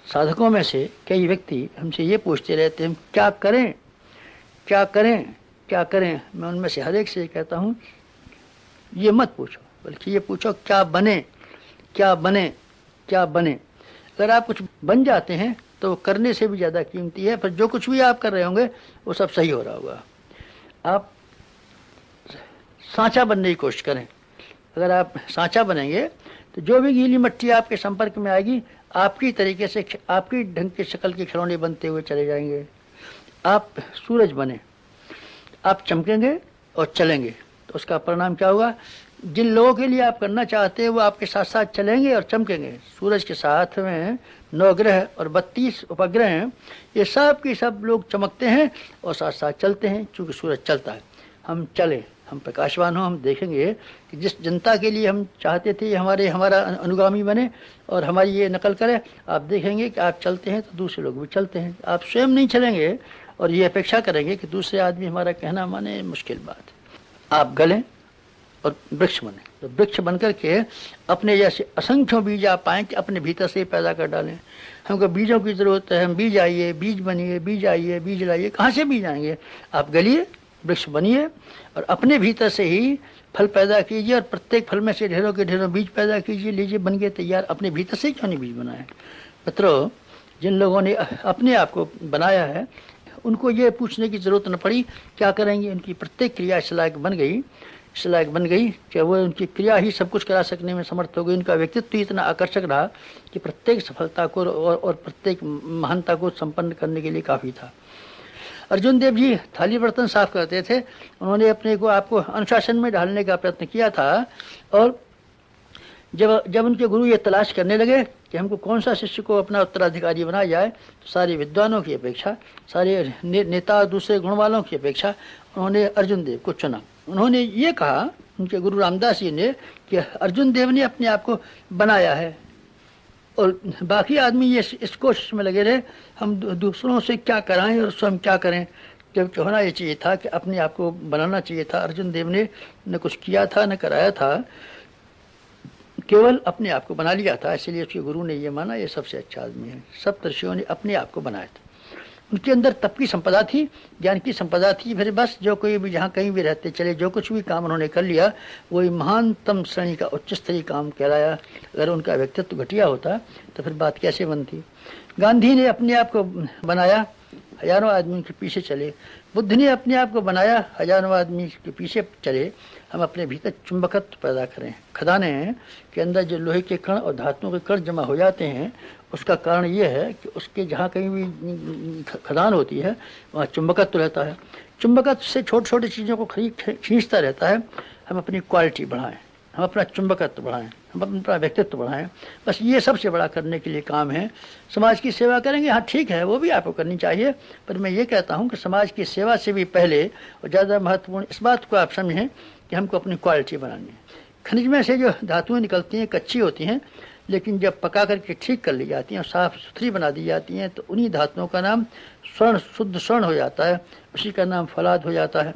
साधकों में से कई व्यक्ति हमसे ये पूछते रहते हैं क्या करें क्या करें क्या करें। मैं उनमें से हर एक से कहता हूँ ये मत पूछो, बल्कि ये पूछो क्या बने क्या बने क्या बने। अगर आप कुछ बन जाते हैं तो करने से भी ज़्यादा कीमती है, पर जो कुछ भी आप कर रहे होंगे वो सब सही हो रहा होगा। आप सांचा बनने की कोशिश करें। अगर आप सांचा बनेंगे तो जो भी गीली मिट्टी आपके संपर्क में आएगी आपकी तरीके से आपकी ढंग के शक्ल के खिलौने बनते हुए चले जाएंगे। आप सूरज बने, आप चमकेंगे और चलेंगे तो उसका परिणाम क्या होगा? जिन लोगों के लिए आप करना चाहते हैं वो आपके साथ साथ चलेंगे और चमकेंगे। सूरज के साथ में 9 ग्रह और 32 उपग्रह हैं, ये सब के सब लोग चमकते हैं और साथ साथ चलते हैं। चूँकि सूरज चलता है, हम चले, हम प्रकाशवान हो। हम देखेंगे कि जिस जनता के लिए हम चाहते थे हमारा अनुगामी बने और हमारी ये नकल करे, आप देखेंगे कि आप चलते हैं तो दूसरे लोग भी चलते हैं। आप स्वयं नहीं चलेंगे और ये अपेक्षा करेंगे कि दूसरे आदमी हमारा कहना माने, मुश्किल बात है। आप गलें और वृक्ष बने, तो वृक्ष बनकर के अपने जैसे असंख्यों बीज आप पाएँ कि अपने भीतर से पैदा कर डालें। हमको बीजों की ज़रूरत है, हम बीज आइए, बीज बनिए, बीज आइए, बीज लाइए। कहाँ से बीज आएंगे? आप गलिए, वृक्ष बनिए और अपने भीतर से ही फल पैदा कीजिए और प्रत्येक फल में से ढेरों के ढेरों बीज पैदा कीजिए। लीजिए, बन गए तैयार। अपने भीतर से क्यों नहीं बीज बनाए? मित्रों, जिन लोगों ने अपने आप को बनाया है उनको ये पूछने की ज़रूरत न पड़ी क्या करेंगे। उनकी प्रत्येक क्रिया इस लायक बन गई कि वो उनकी क्रिया ही सब कुछ करा सकने में समर्थ हो गई। उनका व्यक्तित्व इतना आकर्षक रहा कि प्रत्येक सफलता को और प्रत्येक महानता को संपन्न करने के लिए काफ़ी था। अर्जुन देव जी थाली बर्तन साफ करते थे, उन्होंने अपने को आपको अनुशासन में ढालने का प्रयत्न किया था। और जब उनके गुरु ये तलाश करने लगे कि हमको कौन सा शिष्य को अपना उत्तराधिकारी बनाया जाए, तो सारे विद्वानों की अपेक्षा, सारे नेता दूसरे गुण वालों की अपेक्षा उन्होंने अर्जुन देव को चुना। उन्होंने ये कहा, उनके गुरु रामदास जी ने, कि अर्जुन देव ने अपने आप को बनाया है और बाकी आदमी ये इस कोशिश में लगे रहे हम दूसरों से क्या कराएं और स्वयं क्या करें। जबकि होना ये चाहिए था कि अपने आप को बनाना चाहिए था। अर्जुन देव ने न कुछ किया था न कराया था, केवल अपने आप को बना लिया था। इसलिए उसके गुरु ने ये माना ये सबसे अच्छा आदमी है। सब ऋषियों ने अपने आप को बनाया था। उनके अंदर तप की संपदा थी, ज्ञान की संपदा थी। फिर बस जो कोई भी जहाँ कहीं भी रहते चले, जो कुछ भी काम उन्होंने कर लिया वही महानतम श्रेणी का उच्च स्तरीय काम कहलाया। अगर उनका व्यक्तित्व घटिया होता तो फिर बात कैसे बनती। गांधी ने अपने आप को बनाया, हजारों आदमी के पीछे चले। बुद्ध ने अपने आप को बनाया, हजारों आदमी के पीछे चले। हम अपने भीतर चुंबकत्व पैदा करें। खदाने के अंदर जो लोहे के कण और धातुओं के कण जमा हो जाते हैं, उसका कारण ये है कि उसके जहाँ कहीं भी खदान होती है वहाँ चुंबकत्व रहता है। चुंबकत्व से छोटी छोटी चीज़ों को खींचता रहता है। हम अपनी क्वालिटी बढ़ाएं, हम अपना चुंबकत्व बढ़ाएं, हम अपना व्यक्तित्व बढ़ाएं। बस ये सबसे बड़ा करने के लिए काम है। समाज की सेवा करेंगे, हाँ ठीक है, वो भी आपको करनी चाहिए, पर मैं ये कहता हूँ कि समाज की सेवा से भी पहले और ज़्यादा महत्वपूर्ण इस बात को आप समझें कि हमको अपनी क्वालिटी बनानी है। खनिज में से जो धातुएँ निकलती हैं कच्ची होती हैं, लेकिन जब पका करके ठीक कर ली जाती हैं और साफ़ सुथरी बना दी जाती हैं तो उन्हीं धातुओं का नाम स्वर्ण, शुद्ध स्वर्ण हो जाता है। उसी का नाम फौलाद हो जाता है।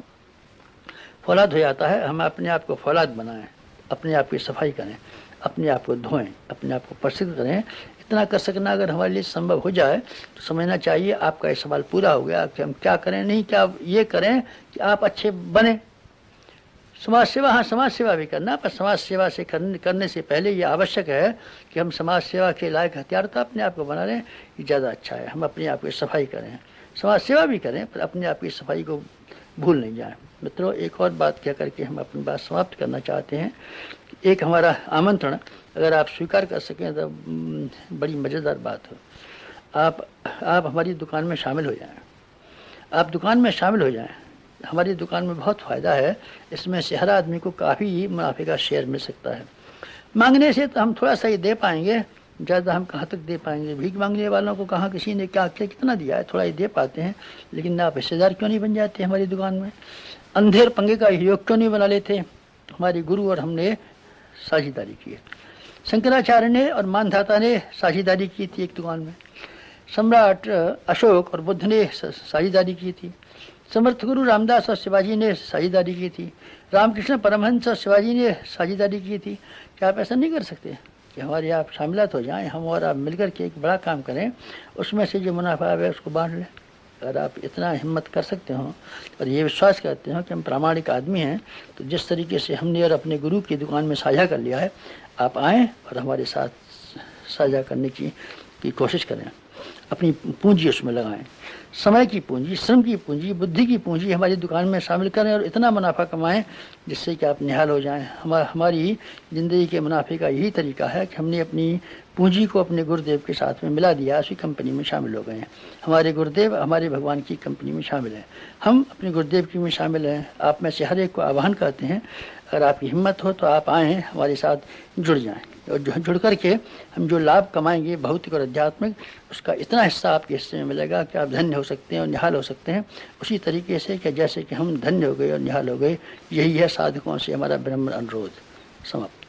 फौलाद हो जाता है। हम अपने आप को फौलाद बनाएं, अपने आप की सफाई करें, अपने आप को धोएं, अपने आप को प्रसिद्ध करें। इतना कर सकना अगर हमारे लिए संभव हो जाए तो समझना चाहिए आपका ये सवाल पूरा हो गया कि हम क्या करें। नहीं, क्या ये करें कि आप अच्छे बने। समाज सेवा, हाँ समाज सेवा भी करना, पर समाज सेवा से करने से पहले ये आवश्यक है कि हम समाज सेवा के लायक हथियार तो अपने आप को बना लें, ये ज़्यादा अच्छा है। हम अपने आप की सफाई करें, समाज सेवा भी करें, पर अपने आप की सफाई को भूल नहीं जाएं। मित्रों, एक और बात कह करके हम अपनी बात समाप्त करना चाहते हैं। एक हमारा आमंत्रण अगर आप स्वीकार कर सकें तो बड़ी मज़ेदार बात हो। आप हमारी दुकान में शामिल हो जाएं। आप दुकान में शामिल हो जाएं। हमारी दुकान में बहुत फ़ायदा है। इसमें से हर आदमी को काफ़ी मुनाफे का शेयर मिल सकता है। मांगने से तो हम थोड़ा सा ही दे पाएंगे, ज़्यादा हम कहाँ तक दे पाएंगे। भीख मांगने वालों को कहाँ किसी ने क्या कितना दिया है, थोड़ा ही दे पाते हैं। लेकिन आप हिस्सेदार क्यों नहीं बन जाते हमारी दुकान में? अंधेर पंगे का योग क्यों नहीं बना लेते? हमारे गुरु और हमने साझेदारी की है। शंकराचार्य ने और मानधाता ने साझेदारी की थी एक दुकान में। सम्राट अशोक और बुद्ध ने साझेदारी की थी। समर्थ गुरु रामदास और शिवाजी ने साझेदारी की थी। रामकृष्ण परमहंस और शिवाजी ने साझेदारी की थी। क्या आप ऐसा नहीं कर सकते? कि हमारे आप शामिलात हो जाएं, हम और आप मिलकर के एक बड़ा काम करें, उसमें से जो मुनाफा है उसको बांट लें। अगर आप इतना हिम्मत कर सकते हो और ये विश्वास करते हो कि हम प्रामाणिक आदमी हैं, तो जिस तरीके से हमने और अपने गुरु की दुकान में साझा कर लिया है, आप आएँ और हमारे साथ साझा करने की कोशिश करें। अपनी पूंजी उसमें लगाएं, समय की पूंजी, श्रम की पूंजी, बुद्धि की पूंजी हमारी दुकान में शामिल करें और इतना मुनाफा कमाएं जिससे कि आप निहाल हो जाएं। हमारी ज़िंदगी के मुनाफे का यही तरीका है कि हमने अपनी पूंजी को अपने गुरुदेव के साथ में मिला दिया, उसी कंपनी में शामिल हो गए हैं। हमारे गुरुदेव हमारे भगवान की कंपनी में शामिल हैं, हम अपने गुरुदेव की में शामिल हैं। आप में से हर एक को आह्वान करते हैं, अगर आपकी हिम्मत हो तो आप आएँ, हमारे साथ जुड़ जाएं और जुड़ कर के हम जो लाभ कमाएंगे भौतिक और आध्यात्मिक, उसका इतना हिस्सा आपके हिस्से में मिलेगा कि आप धन्य हो सकते हैं और निहाल हो सकते हैं, उसी तरीके से कि जैसे कि हम धन्य हो गए और निहाल हो गए। यही है साधकों से हमारा ब्रह्म अनुरोध। समाप्त।